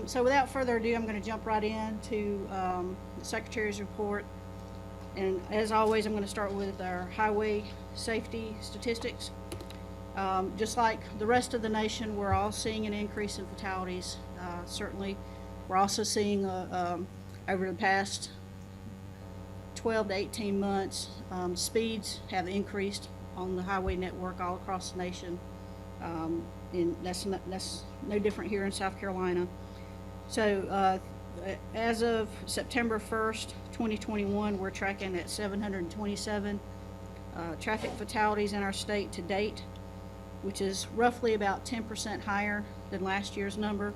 So without further ado, I'm going to jump right into the Secretary's report. And as always, I'm going to start with our highway safety statistics. Just like the rest of the nation, we're all seeing an increase in fatalities. Certainly, we're also seeing over the past 12 to 18 months, speeds have increased on the highway network all across the nation. And that's no different here in South Carolina. So as of September 1st, 2021, we're tracking at 727 traffic fatalities in our state to date, which is roughly about 10% higher than last year's number.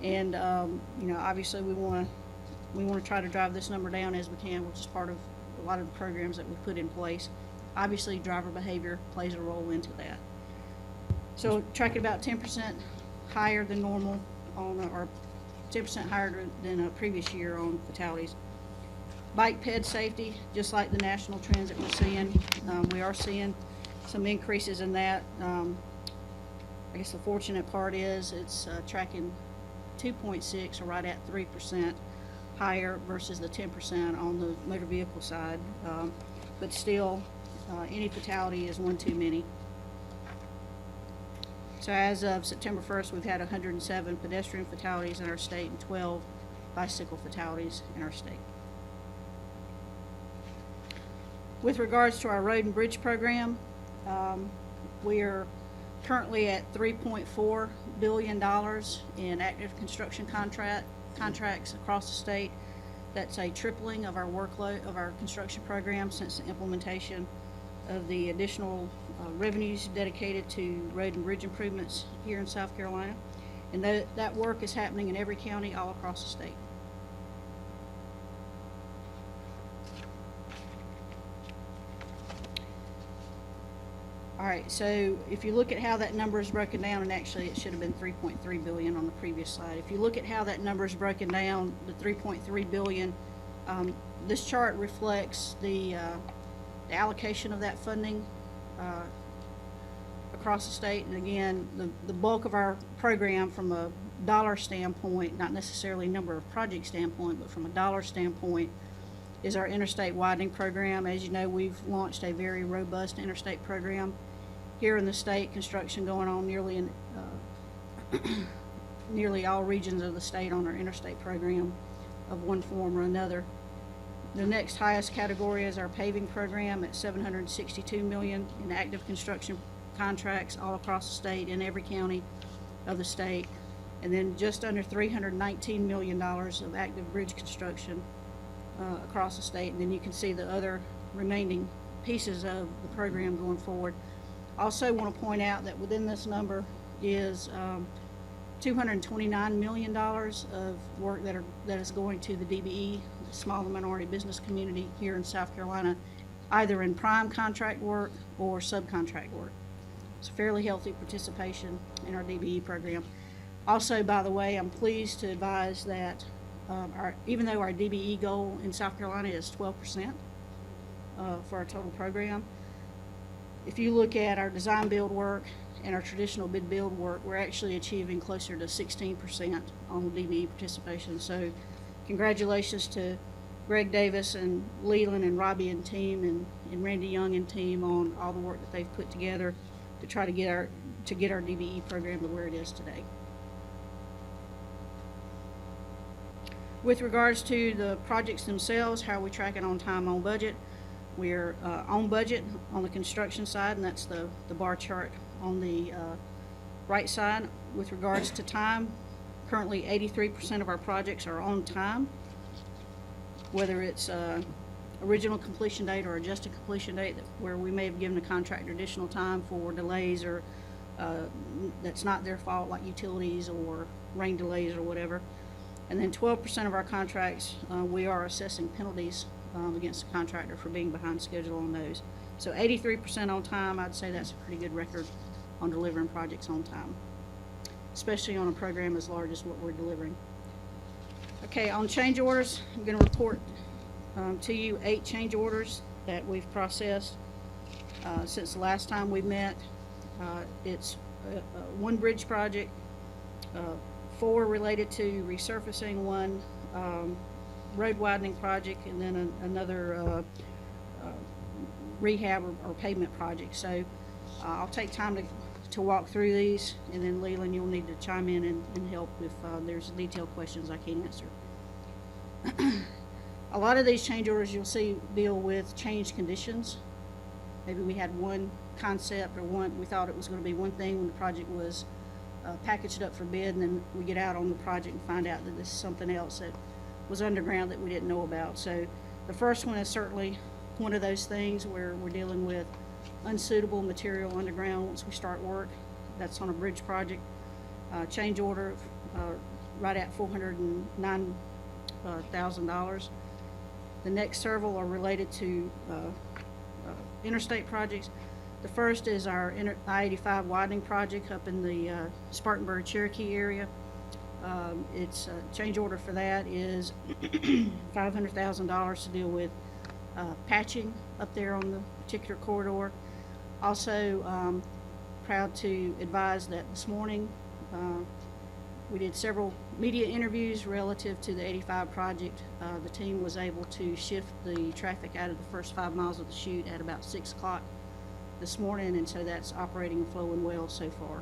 And obviously we want to try to drive this number down as we can, which is part of a lot of the programs that we've put in place. Obviously, driver behavior plays a role into that. So tracking about 10% higher than normal or 10% higher than a previous year on fatalities. Bike ped safety, just like the national trends that we're seeing, we are seeing some increases in that. I guess the fortunate part is it's tracking 2.6, or right at 3% higher versus the 10% on the motor vehicle side. But still, any fatality is one too many. So as of September 1st, we've had 107 pedestrian fatalities in our state and 12 bicycle fatalities in our state. With regards to our road and bridge program, we are currently at $3.4 billion in active construction contracts across the state. That's a tripling of our workload of our construction program since the implementation of the additional revenues dedicated to road and bridge improvements here in South Carolina. And that work is happening in every county all across the state. All right, so if you look at how that number is broken down, and actually it should have been 3.3 billion on the previous slide. If you look at how that number is broken down, the 3.3 billion, this chart reflects the allocation of that funding across the state. And again, the bulk of our program from a dollar standpoint, not necessarily number of project standpoint, but from a dollar standpoint, is our Interstate Widening program. As you know, we've launched a very robust interstate program here in the state, construction going on nearly in nearly all regions of the state on our interstate program of one form or another. The next highest category is our paving program at $762 million in active construction contracts all across the state in every county of the state, and then just under $319 million of active bridge construction across the state. And then you can see the other remaining pieces of the program going forward. Also want to point out that within this number is $229 million of work that is going to the DBE, the small and minority business community here in South Carolina, either in prime contract work or subcontract work. It's a fairly healthy participation in our DBE program. Also, by the way, I'm pleased to advise that even though our DBE goal in South Carolina is 12% for our total program, if you look at our design build work and our traditional bid build work, we're actually achieving closer to 16% on the DBE participation. So congratulations to Greg Davis and Leland and Robbie and team and Randy Young and team on all the work that they've put together to try to get our DBE program to where it is today. With regards to the projects themselves, how are we tracking on time, on budget? We're on budget on the construction side, and that's the bar chart on the right side. With regards to time, currently 83% of our projects are on time, whether it's original completion date or adjusted completion date, where we may have given the contractor additional time for delays or that's not their fault, like utilities or rain delays or whatever. And then 12% of our contracts, we are assessing penalties against the contractor for being behind schedule on those. So 83% on time, I'd say that's a pretty good record on delivering projects on time, especially on a program as large as what we're delivering. Okay, on change orders, I'm going to report to you 8 change orders that we've processed since the last time we met. It's one bridge project, 4 related to resurfacing, 1 road widening project, and then another rehab or pavement project. So I'll take time to walk through these, and then Leland, you'll need to chime in and help if there's detailed questions I can't answer. A lot of these change orders you'll see deal with change conditions. Maybe we had one concept, or we thought it was going to be one thing when the project was packaged up for bid, and then we get out on the project and find out that this is something else that was underground that we didn't know about. So the first one is certainly one of those things where we're dealing with unsuitable material underground once we start work. That's on a bridge project. Change order right at $409,000. The next several are related to interstate projects. The first is our I-85 widening project up in the Spartanburg, Cherokee area. Its change order for that is $500,000 to deal with patching up there on the particular corridor. Also, proud to advise that this morning we did several media interviews relative to the 85 project. The team was able to shift the traffic out of the first 5 miles of the chute at about 6 o'clock this morning, and so that's operating and flowing well so far.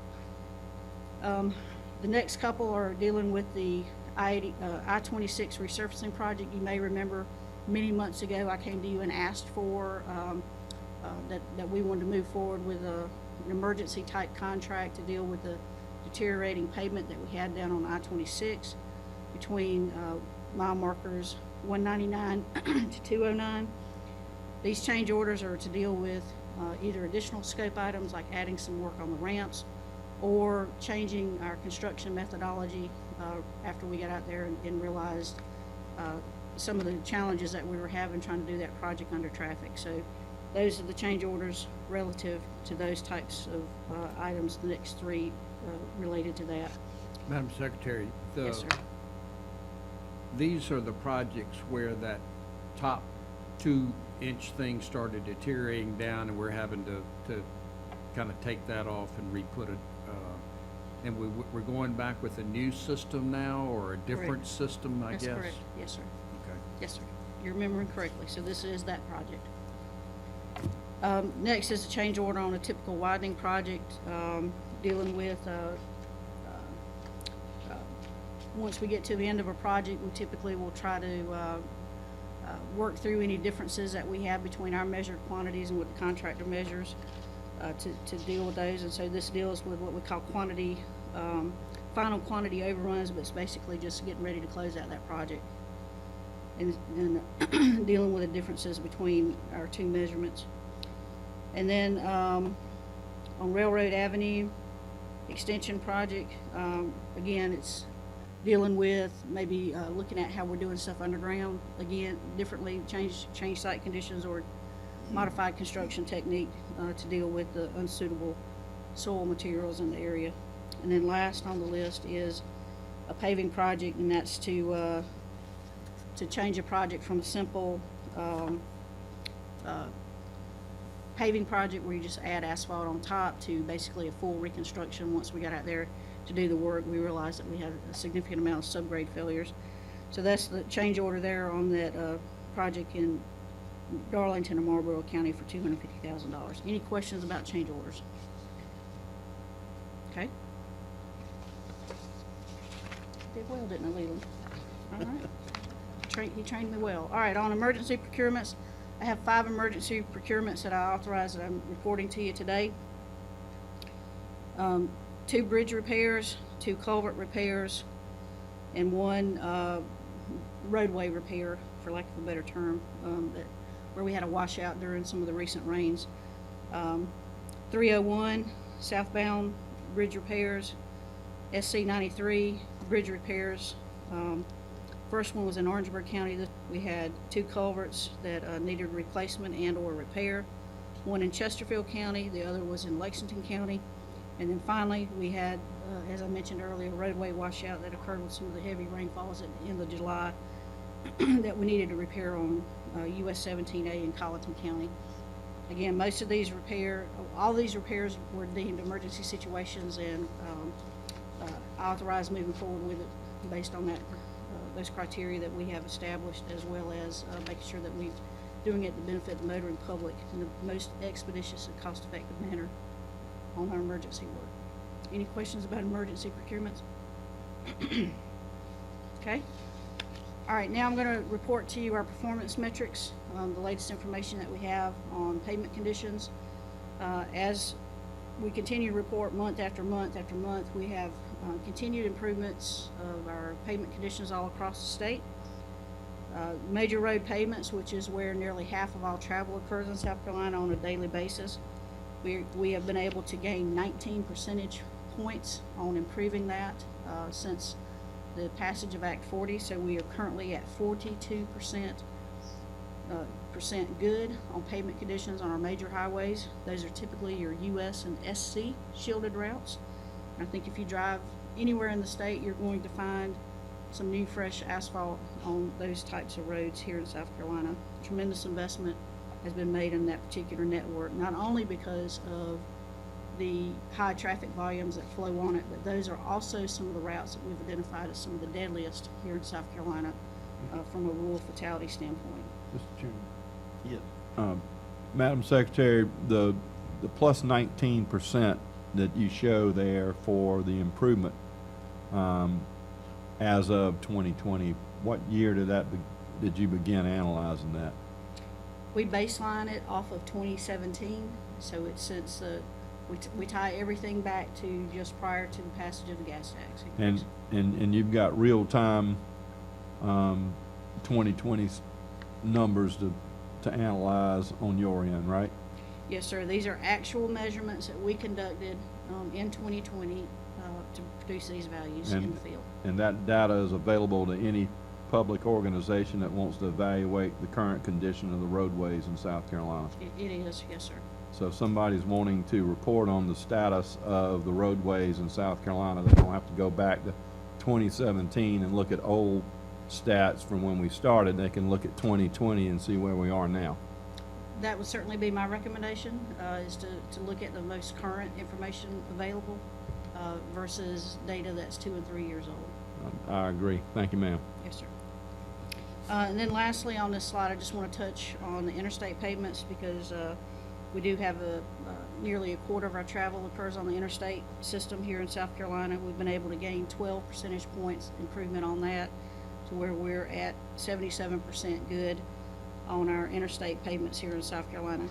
The next couple are dealing with the I-26 resurfacing project. You may remember many months ago I came to you and asked for that we wanted to move forward with an emergency type contract to deal with the deteriorating pavement that we had down on I-26 between mile markers 199 to 209. These change orders are to deal with either additional scope items like adding some work on the ramps, or changing our construction methodology after we got out there and realized some of the challenges that we were having trying to do that project under traffic. So those are the change orders relative to those types of items. The next 3 related to that. Madam Secretary, Yes, sir. These are the projects where that top 2-inch thing started deteriorating down, and we're having to kind of take that off and re-put it. And we're going back with a new system now, or a different system, I guess? That's correct. Yes, sir. Okay. Yes, sir. You're remembering correctly. So this is that project. Next is a change order on a typical widening project, dealing with once we get to the end of a project, we typically will try to work through any differences that we have between our measured quantities and what the contractor measures to deal with those. And so this deals with what we call quantity, final quantity overruns, but it's basically just getting ready to close out that project and dealing with the differences between our 2 measurements. And then on Railroad Avenue extension project, again, it's dealing with maybe looking at how we're doing stuff underground, again, differently, change site conditions or modified construction technique to deal with the unsuitable soil materials in the area. And then last on the list is a paving project, and that's to change a project from a simple paving project where you just add asphalt on top to basically a full reconstruction. Once we got out there to do the work, we realized that we had a significant amount of subgrade failures. So that's the change order there on that project in Darlington and Marlboro County for $250,000. Any questions about change orders? Okay. Did well, didn't I, Leland? All right. He trained me well. All right, on emergency procurements, I have 5 emergency procurements that I authorized that I'm reporting to you today. 2 bridge repairs, 2 culvert repairs, and 1 roadway repair, for lack of a better term, where we had a washout during some of the recent rains. 301 southbound bridge repairs, SC93 bridge repairs. First one was in Orangeburg County. We had 2 culverts that needed replacement and or repair. One in Chesterfield County, the other was in Lexington County. And then finally, we had, as I mentioned earlier, a roadway washout that occurred with some of the heavy rainfalls at the end of July that we needed to repair on US 17A in Colleton County. Again, most of these all these repairs were deemed emergency situations, and authorize moving forward with it based on that, those criteria that we have established, as well as making sure that we're doing it to benefit the motoring public in the most expeditious and cost-effective manner on our emergency work. Any questions about emergency procurements? Okay. All right, now I'm going to report to you our performance metrics, the latest information that we have on pavement conditions. As we continue to report month after month after month, we have continued improvements of our pavement conditions all across the state. Major road pavements, which is where nearly half of all travel occurs in South Carolina on a daily basis, we have been able to gain 19 percentage points on improving that since the passage of Act 40. So we are currently at 42% good on pavement conditions on our major highways. Those are typically your US and SC shielded routes. I think if you drive anywhere in the state, you're going to find some new fresh asphalt on those types of roads here in South Carolina. Tremendous investment has been made in that particular network, not only because of the high traffic volumes that flow on it, but those are also some of the routes that we've identified as some of the deadliest here in South Carolina from a rural fatality standpoint. Mr. Chairman. Yes. Madam Secretary, the plus 19% that you show there for the improvement as of 2020, what year did you begin analyzing that? We baseline it off of 2017, so it's since we tie everything back to just prior to the passage of the gas tax. And you've got real time 2020 numbers to analyze on your end, right? Yes, sir. These are actual measurements that we conducted in 2020 to produce these values in the field. And that data is available to any public organization that wants to evaluate the current condition of the roadways in South Carolina. It is, yes, sir. So if somebody's wanting to report on the status of the roadways in South Carolina, they don't have to go back to 2017 and look at old stats from when we started. They can look at 2020 and see where we are now. That would certainly be my recommendation, is to look at the most current information available versus data that's 2 and 3 years old. I agree. Thank you, ma'am. Yes, sir. And then lastly on this slide, I just want to touch on the interstate pavements because we do have nearly a quarter of our travel occurs on the interstate system here in South Carolina. We've been able to gain 12 percentage points improvement on that to where we're at 77% good on our interstate pavements here in South Carolina.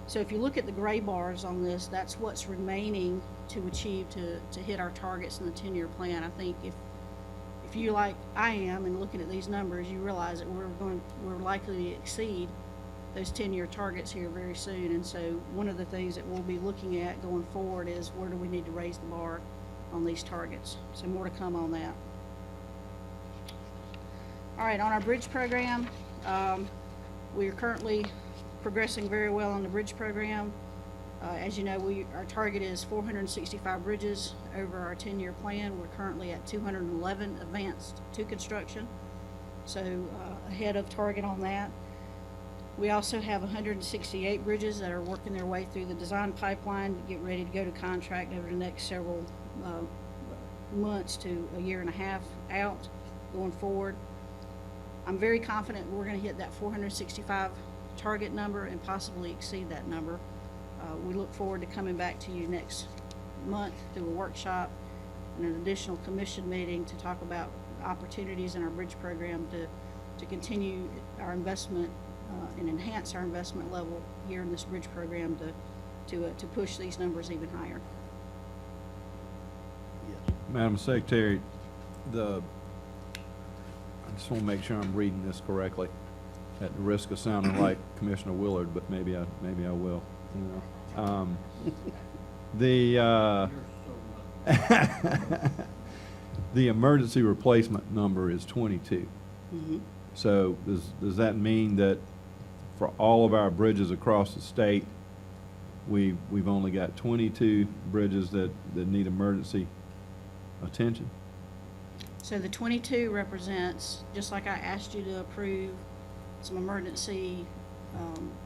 So if you look at the gray bars on this, that's what's remaining to achieve to hit our targets in the 10-year plan. I think if you, like I am, and looking at these numbers, you realize that we're likely to exceed those 10-year targets here very soon. And so one of the things that we'll be looking at going forward is where do we need to raise the bar on these targets. So more to come on that. All right, on our bridge program, we are currently progressing very well on the bridge program. As you know, our target is 465 bridges over our 10-year plan. We're currently at 211 advanced to construction, so ahead of target on that. We also have 168 bridges that are working their way through the design pipeline to get ready to go to contract over the next several months to a year and a half out going forward. I'm very confident we're going to hit that 465 target number and possibly exceed that number. We look forward to coming back to you next month through a workshop and an additional commission meeting to talk about opportunities in our bridge program to continue our investment and enhance our investment level here in this bridge program to push these numbers even higher. Yes. Madam Secretary, I just want to make sure I'm reading this correctly, at the risk of sounding like Commissioner Willard, but maybe I will. You know. The emergency replacement number is 22. Mm-hmm. So does that mean that for all of our bridges across the state, we've only got 22 bridges that need emergency attention? So the 22 represents, just like I asked you to approve some emergency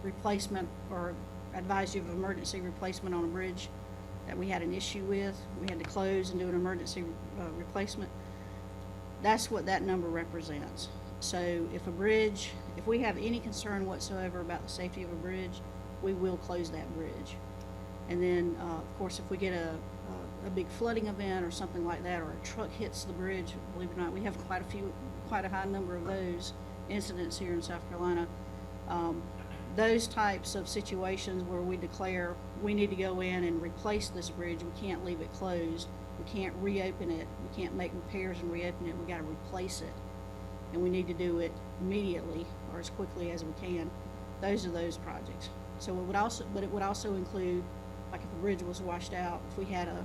replacement or advise you of emergency replacement on a bridge that we had an issue with, we had to close and do an emergency replacement. That's what that number represents. So if we have any concern whatsoever about the safety of a bridge, we will close that bridge. And then, of course, if we get a big flooding event or something like that, or a truck hits the bridge, believe it or not, we have quite a high number of those incidents here in South Carolina. Those types of situations where we declare we need to go in and replace this bridge, we can't leave it closed, we can't reopen it, we can't make repairs and reopen it, we gotta replace it. And we need to do it immediately or as quickly as we can. Those are those projects. So it would also include, like if a bridge was washed out, if we had a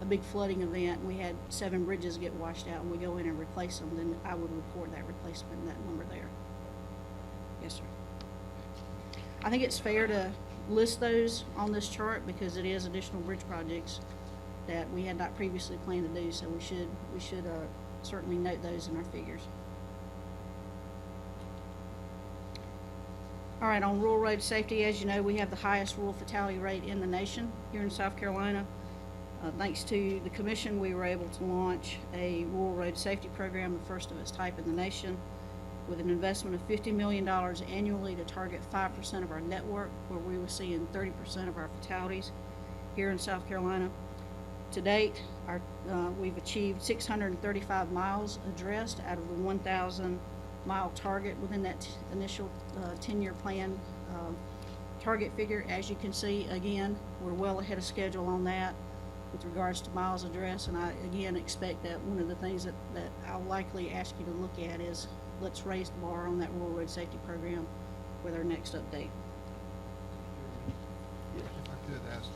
big flooding event and we had 7 bridges get washed out and we go in and replace them, then I would report that replacement and that number there. Yes, sir. I think it's fair to list those on this chart because it is additional bridge projects that we had not previously planned to do, so we should certainly note those in our figures. All right, on rural road safety, as you know, we have the highest rural fatality rate in the nation here in South Carolina. Thanks to the commission, we were able to launch a rural road safety program, the first of its type in the nation, with an investment of $50 million annually to target 5% of our network, where we were seeing 30% of our fatalities here in South Carolina. To date, we've achieved 635 miles addressed out of the 1,000 mile target within that initial 10-year plan target figure. As you can see, again, we're well ahead of schedule on that with regards to miles addressed, and I again expect that one of the things that I'll likely ask you to look at is let's raise the bar on that rural road safety program with our next update. If I could ask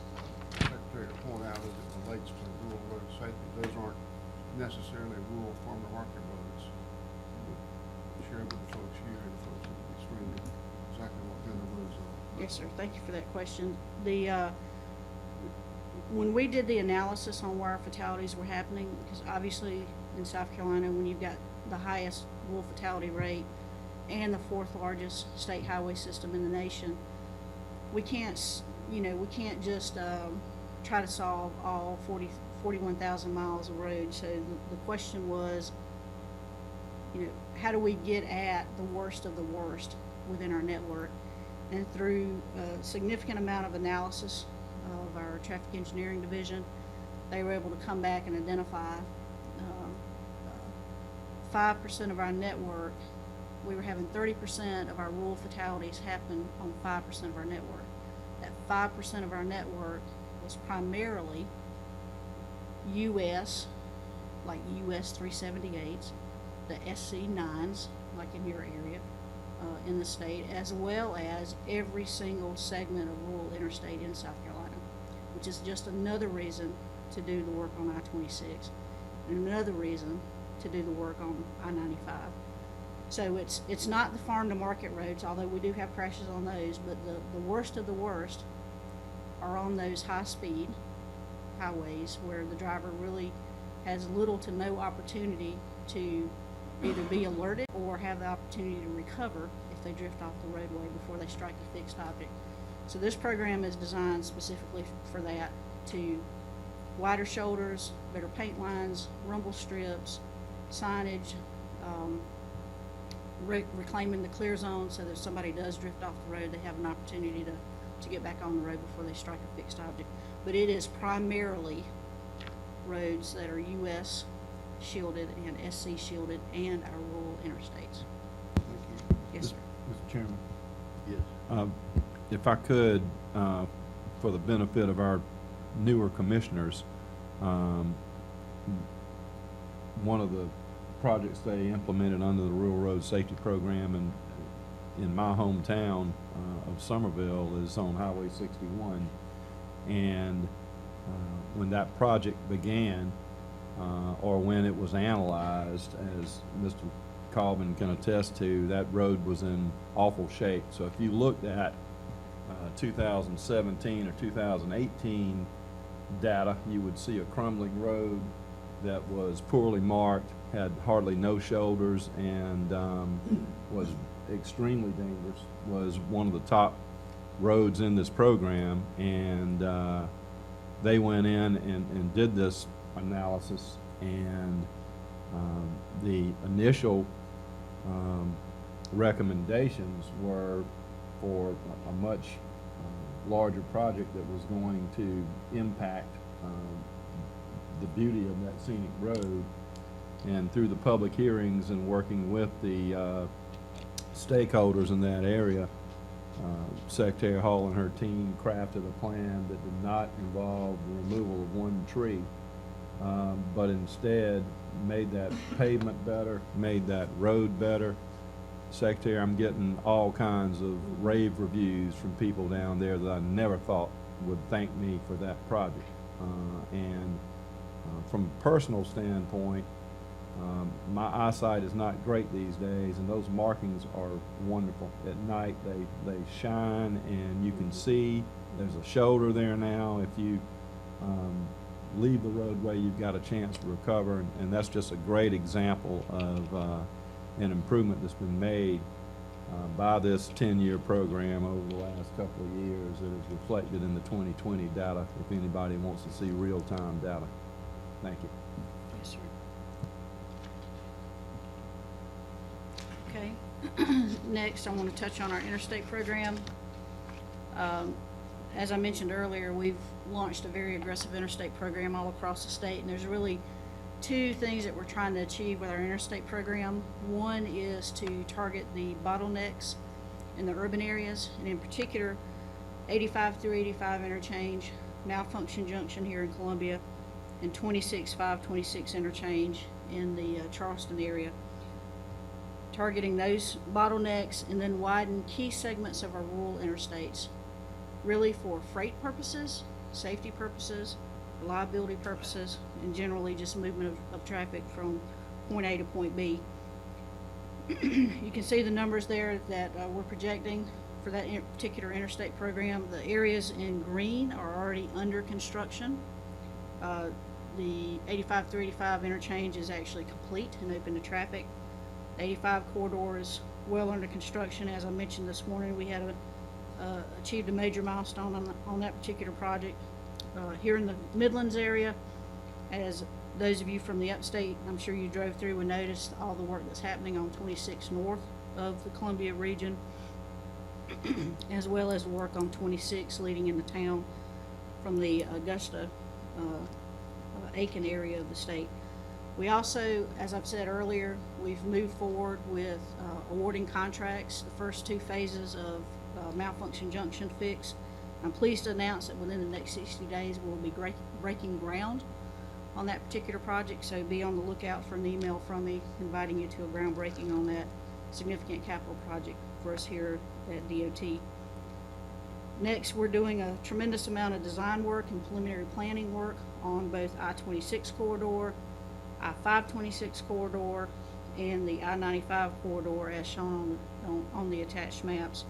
the Secretary to point out as it relates to rural road safety, those aren't necessarily rural farmer market roads. Share with the folks here and the folks in the stream exactly what kind of roads are. Yes, sir. Thank you for that question. When we did the analysis on where our fatalities were happening, because obviously in South Carolina, when you've got the highest rural fatality rate and the 4th largest state highway system in the nation, we can't just try to solve all 41,000 miles of road. So the question was, how do we get at the worst of the worst within our network? And through a significant amount of analysis of our traffic engineering division, they were able to come back and identify 5% of our network. We were having 30% of our rural fatalities happen on 5% of our network. That 5% of our network was primarily US, like US 378s, the SC9s, like in your area, in the state, as well as every single segment of rural interstate in South Carolina, which is just another reason to do the work on I-26 and another reason to do the work on I-95. So it's not the farm to market roads, although we do have crashes on those, but the worst of the worst are on those high speed highways where the driver really has little to no opportunity to either be alerted or have the opportunity to recover if they drift off the roadway before they strike a fixed object. So this program is designed specifically for that, to wider shoulders, better paint lines, rumble strips, signage, reclaiming the clear zone so that if somebody does drift off the road, they have an opportunity to get back on the road before they strike a fixed object. But it is primarily roads that are US shielded and SC shielded and our rural interstates. Thank you. Yes, sir. Mr. Chairman, Yes. if I could, for the benefit of our newer commissioners, one of the projects they implemented under the Rural Road Safety Program in my hometown of Somerville is on Highway 61. And when that project began, or when it was analyzed, as Mr. Colvin can attest to, that road was in awful shape. So if you looked at 2017 or 2018 data, you would see a crumbling road that was poorly marked, had hardly no shoulders, and was extremely dangerous, was one of the top roads in this program. And they went in and did this analysis, and the initial recommendations were for a much larger project that was going to impact the beauty of that scenic road. And through the public hearings and working with the stakeholders in that area, Secretary Hall and her team crafted a plan that did not involve the removal of one tree, but instead made that pavement better, made that road better. Secretary, I'm getting all kinds of rave reviews from people down there that I never thought would thank me for that project. From a personal standpoint, my eyesight is not great these days, and those markings are wonderful. At night, they shine, and you can see there's a shoulder there now. If you leave the roadway, you've got a chance to recover, and that's just a great example of an improvement that's been made by this 10-year program over the last couple of years that is reflected in the 2020 data, if anybody wants to see real-time data. Thank you. Yes, sir. Okay. Next, I want to touch on our interstate program. As I mentioned earlier, we've launched a very aggressive interstate program all across the state, and there's really two things that we're trying to achieve with our interstate program. One is to target the bottlenecks in the urban areas, and in particular, 85 through 85 interchange, Malfunction Junction here in Columbia, and 26-526 interchange in the Charleston area. Targeting those bottlenecks and then widen key segments of our rural interstates, really for freight purposes, safety purposes, reliability purposes, and generally just movement of traffic from point A to point B. You can see the numbers there that we're projecting for that particular interstate program. The areas in green are already under construction. The 85 through 85 interchange is actually complete and open to traffic. The 85 corridor is well under construction. As I mentioned this morning, we had achieved a major milestone on that particular project. Here in the Midlands area, as those of you from the upstate, I'm sure you drove through and noticed all the work that's happening on 26 north of the Columbia region, as well as work on 26 leading into town from the Augusta, Aiken area of the state. We also, as I've said earlier, we've moved forward with awarding contracts, the first two phases of Malfunction Junction fix. I'm pleased to announce that within the next 60 days we'll be breaking ground on that particular project, so be on the lookout for an email from me inviting you to a groundbreaking on that significant capital project for us here at DOT. Next, we're doing a tremendous amount of design work and preliminary planning work on both I-26 corridor, I-526 corridor, and the I-95 corridor as shown on the attached maps.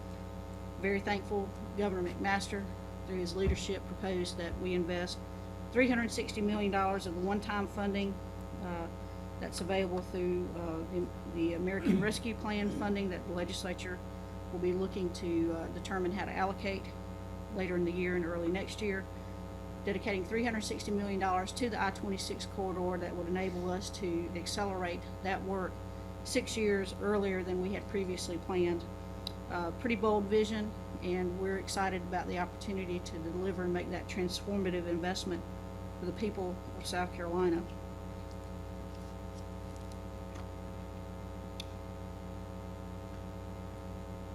Very thankful Governor McMaster, through his leadership, proposed that we invest $360 million of the one-time funding that's available through the American Rescue Plan funding that the legislature will be looking to determine how to allocate later in the year and early next year, dedicating $360 million to the I-26 corridor that would enable us to accelerate that work 6 years earlier than we had previously planned. Pretty bold vision, and we're excited about the opportunity to deliver and make that transformative investment for the people of South Carolina.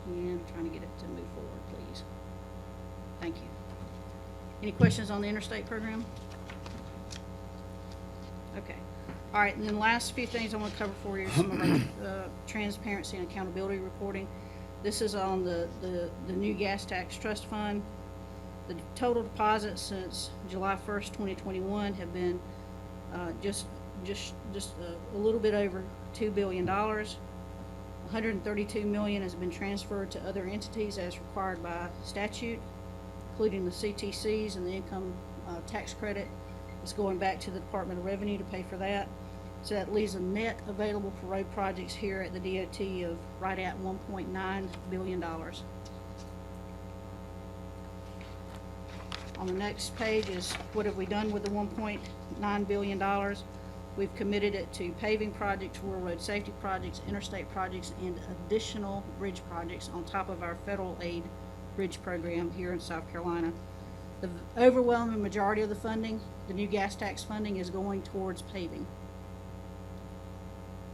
And trying to get it to move forward, please. Thank you. Any questions on the interstate program? Okay. All right, and then the last few things I want to cover for you are some of our transparency and accountability reporting. This is on the new gas tax trust fund. The total deposits since July 1st, 2021 have been just a little bit over $2 billion. $132 million has been transferred to other entities as required by statute, including the CTCs and the income tax credit. It's going back to the Department of Revenue to pay for that. So that leaves a net available for road projects here at the DOT of right at $1.9 billion. On the next page is what have we done with the $1.9 billion. We've committed it to paving projects, rural road safety projects, interstate projects, and additional bridge projects on top of our federal aid bridge program here in South Carolina. The overwhelming majority of the funding, the new gas tax funding, is going towards paving.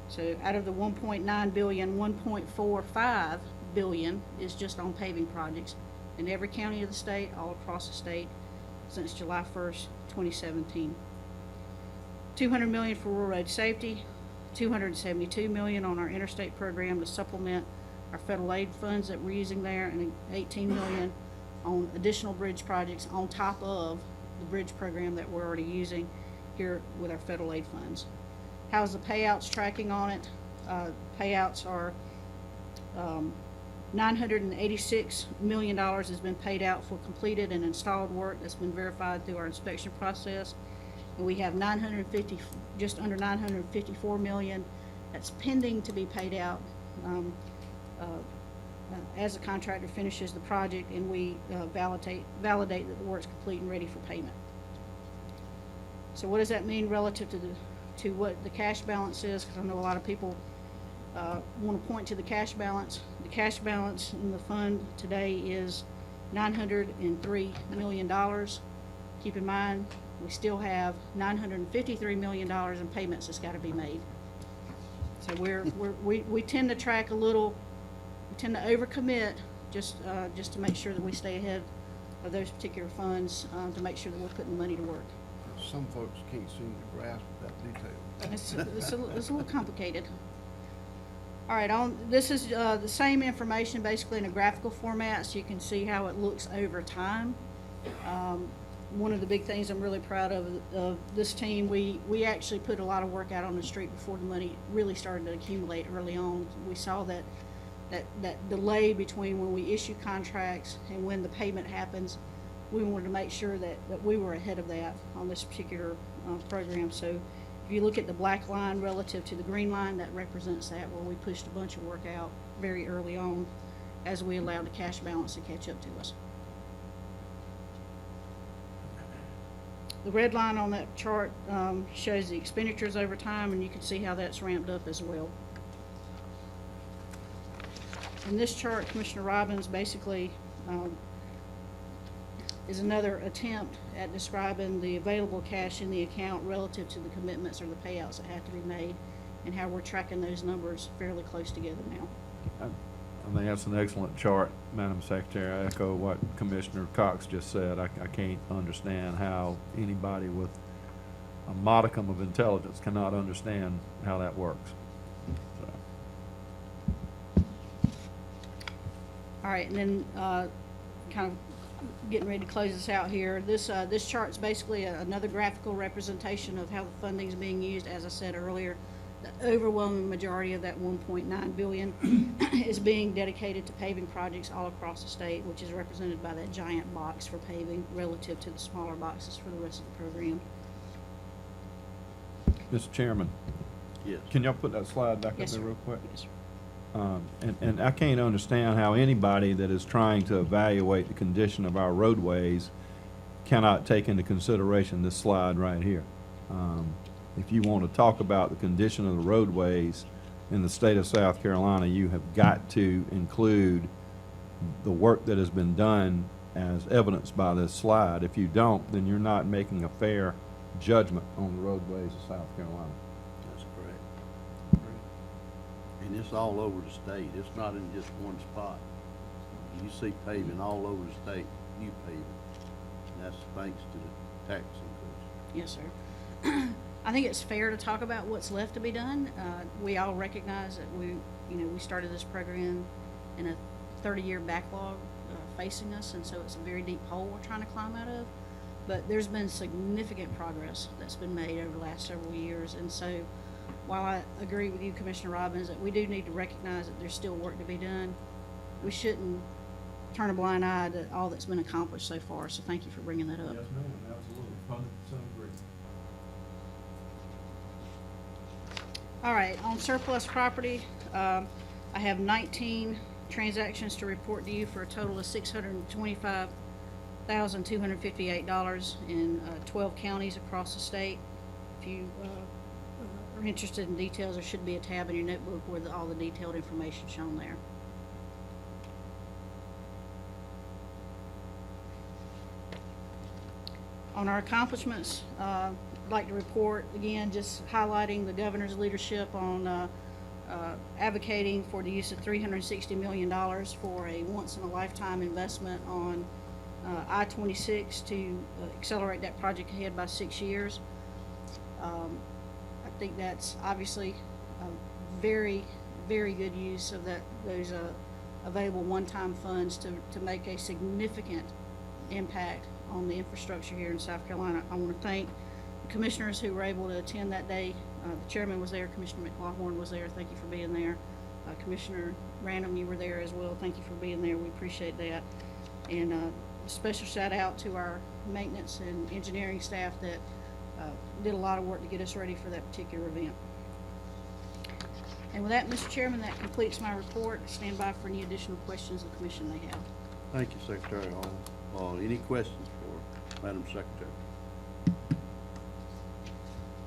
So out of the 1.9 billion, 1.45 billion is just on paving projects in every county of the state, all across the state, since July 1st, 2017. 200 million for rural road safety, 272 million on our interstate program to supplement our federal aid funds that we're using there, and 18 million on additional bridge projects on top of the bridge program that we're already using here with our federal aid funds. How's the payouts tracking on it? Payouts are $986 million has been paid out for completed and installed work that's been verified through our inspection process. And we have just under 954 million that's pending to be paid out as the contractor finishes the project and we validate that the work's complete and ready for payment. So what does that mean relative to what the cash balance is? Because I know a lot of people want to point to the cash balance. The cash balance in the fund today is $903 million. Keep in mind, we still have $953 million in payments that's got to be made. So we tend to track a little, we tend to overcommit just to make sure that we stay ahead of those particular funds to make sure that we're putting the money to work. Some folks can't seem to grasp that detail. It's a little complicated. All right, this is the same information basically in a graphical format, so you can see how it looks over time. One of the big things I'm really proud of this team, we actually put a lot of work out on the street before the money really started to accumulate early on. We saw that delay between when we issue contracts and when the payment happens. We wanted to make sure that we were ahead of that on this particular program. So if you look at the black line relative to the green line, that represents that, where we pushed a bunch of work out very early on as we allowed the cash balance to catch up to us. The red line on that chart shows the expenditures over time, and you can see how that's ramped up as well. In this chart, Commissioner Robbins basically is another attempt at describing the available cash in the account relative to the commitments or the payouts that have to be made, and how we're tracking those numbers fairly close together now. I think that's an excellent chart, Madam Secretary. I echo what Commissioner Cox just said. I can't understand how anybody with a modicum of intelligence cannot understand how that works. So. All right, and then kind of getting ready to close this out here. This chart's basically another graphical representation of how the funding is being used. As I said earlier, the overwhelming majority of that $1.9 billion is being dedicated to paving projects all across the state, which is represented by that giant box for paving relative to the smaller boxes for the rest of the program. Mr. Chairman. Yes. Can y'all put that slide back Yes, up there sir. real quick? Yes, sir. And I can't understand how anybody that is trying to evaluate the condition of our roadways cannot take into consideration this slide right here. If you want to talk about the condition of the roadways in the state of South Carolina, you have got to include the work that has been done as evidenced by this slide. If you don't, then you're not making a fair judgment on the roadways of South Carolina. That's correct. And it's all over the state. It's not in just one spot. You see paving all over the state, new paving. And that's thanks to the tax increase. Yes, sir. I think it's fair to talk about what's left to be done. We all recognize that we started this program in a 30-year backlog facing us, and so it's a very deep hole we're trying to climb out of. But there's been significant progress that's been made over the last several years, and so while I agree with you, Commissioner Robbins, that we do need to recognize that there's still work to be done, we shouldn't turn a blind eye to all that's been accomplished so far. So thank you for bringing that up. Yes, ma'am, absolutely, 100% agree. All right, on surplus property, I have 19 transactions to report to you for a total of $625 $1,258 in 12 counties across the state. If you are interested in details, there should be a tab in your notebook with all the detailed information shown there. On our accomplishments, I'd like to report, again, just highlighting the governor's leadership on advocating for the use of $360 million for a once-in-a-lifetime investment on I-26 to accelerate that project ahead by 6 years. I think that's obviously a very, very good use of those available one-time funds to make a significant impact on the infrastructure here in South Carolina. I want to thank the commissioners who were able to attend that day. The chairman was there, Commissioner McLaughlin was there, thank you for being there. Commissioner Random, you were there as well, thank you for being there, we appreciate that. And a special shout out to our maintenance and engineering staff that did a lot of work to get us ready for that particular event. And with that, Mr. Chairman, that completes my report. I stand by for any additional questions the commission may have. Thank you, Secretary Hall. Any questions for Madam Secretary?